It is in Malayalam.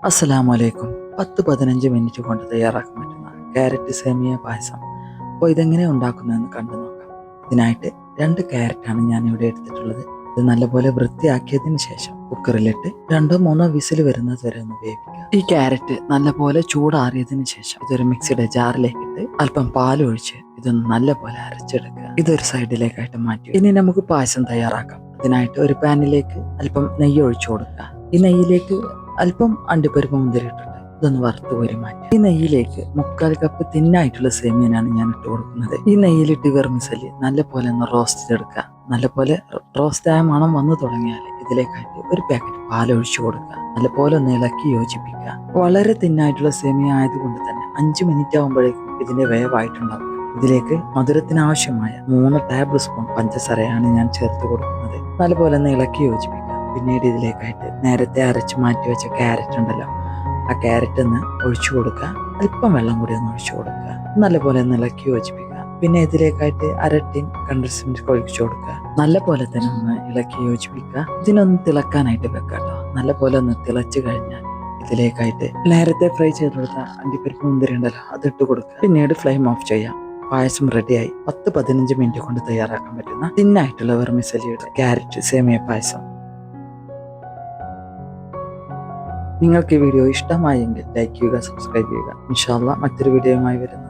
അസ്സലാമലൈക്കും. 10-15 മിനിറ്റ് കൊണ്ട് തയ്യാറാക്കാൻ പറ്റുന്ന ക്യാരറ്റ് സേമിയ പായസം. അപ്പോൾ ഇതെങ്ങനെ ഉണ്ടാക്കുന്നതെന്ന് കണ്ടു നോക്കാം. ഇതിനായിട്ട് 2 ക്യാരറ്റാണ് ഞാൻ ഇവിടെ എടുത്തിട്ടുള്ളത്. ഇത് നല്ലപോലെ വൃത്തിയാക്കിയതിന് ശേഷം കുക്കറിലിട്ട് 2-3 വിസിൽ വരുന്നത് വരെ ഒന്ന് വേവിക്കുക. ഈ ക്യാരറ്റ് നല്ലപോലെ ചൂടാറിയതിന് ശേഷം ഇതൊരു മിക്സിയുടെ ജാറിലേക്ക് ഇട്ട് അല്പം പാലൊഴിച്ച് ഇതൊന്ന് നല്ലപോലെ അരച്ചെടുക്കുക. ഇതൊരു സൈഡിലേക്കായിട്ട് മാറ്റി. ഇനി നമുക്ക് പായസം തയ്യാറാക്കാം. അതിനായിട്ട് ഒരു പാനിലേക്ക് അല്പം നെയ്യ് ഒഴിച്ചു കൊടുക്കുക. ഈ നെയ്യിലേക്ക് അല്പം അണ്ടിപ്പരിപ്പ് മുന്തിരി ഇട്ടിട്ട് ഇതൊന്ന് വറുത്ത് കോരി മാറ്റുക. ഈ നെയ്യിലേക്ക് 1/4 കപ്പ് തിന്നായിട്ടുള്ള സേമിയനാണ് ഞാൻ ഇട്ട് കൊടുക്കുന്നത്. ഈ നെയ്യിലിട്ട് വെർമിസലി നല്ലപോലെ ഒന്ന് റോസ്റ്റ് ചെയ്തെടുക്കുക. നല്ലപോലെ റോസ്റ്റ് ആയ മണം വന്നു തുടങ്ങിയാൽ ഇതിലേക്കായിട്ട് ഒരു പാക്കറ്റ് പാലൊഴിച്ചു കൊടുക്കുക. നല്ലപോലെ ഒന്ന് ഇളക്കി യോജിപ്പിക്കുക. വളരെ തിന്നായിട്ടുള്ള സേമിയ ആയതുകൊണ്ട് തന്നെ 5 മിനിറ്റ് ആകുമ്പോഴേക്കും ഇതിന്റെ വേവായിട്ടുണ്ടാവും. ഇതിലേക്ക് മധുരത്തിന് ആവശ്യമായ 3 ടേബിൾ സ്പൂൺ പഞ്ചസാരയാണ് ഞാൻ ചേർത്ത് കൊടുക്കുന്നത്. നല്ലപോലെ ഒന്ന് ഇളക്കി യോജിപ്പിക്കുക. പിന്നീട് ഇതിലേക്കായിട്ട് നേരത്തെ അരച്ച് മാറ്റി വെച്ച ക്യാരറ്റ് ഉണ്ടല്ലോ, ആ ക്യാരറ്റ് ഒന്ന് ഒഴിച്ചു കൊടുക്കുക. അല്പം വെള്ളം കൂടി ഒന്ന് ഒഴിച്ചു കൊടുക്കുക. നല്ലപോലെ ഒന്ന് ഇളക്കി യോജിപ്പിക്കുക. പിന്നെ ഇതിലേക്കായിട്ട് 1/2 ടീൻ കണ്ടൻസ്ഡ് മിൽക്ക് ഒഴിച്ചു കൊടുക്കുക. നല്ലപോലെ തന്നെ ഒന്ന് ഇളക്കി യോജിപ്പിക്കുക. ഇതിനൊന്ന് തിളക്കാനായിട്ട് വെക്കാട്ടോ. നല്ലപോലെ ഒന്ന് തിളച്ചു കഴിഞ്ഞാൽ ഇതിലേക്കായിട്ട് നേരത്തെ ഫ്രൈ ചെയ്തെടുത്ത അണ്ടിപ്പരിപ്പ് മുന്തിരി ഉണ്ടല്ലോ, അതിട്ട് കൊടുക്കുക. പിന്നീട് ഫ്ലെയിം ഓഫ് ചെയ്യാം. പായസം റെഡിയായി. 10-15 മിനിറ്റ് കൊണ്ട് തയ്യാറാക്കാൻ പറ്റുന്ന തിന്നായിട്ടുള്ള വെർമിസെലിയുടെ ക്യാരറ്റ് സേമിയ പായസം. നിങ്ങൾക്ക് ഈ വീഡിയോ ഇഷ്ടമായെങ്കിൽ ലൈക്ക് ചെയ്യുക, സബ്സ്ക്രൈബ് ചെയ്യുക. ഇൻഷാ അല്ലാഹ് മറ്റൊരു വീഡിയോയുമായി വരുന്നു.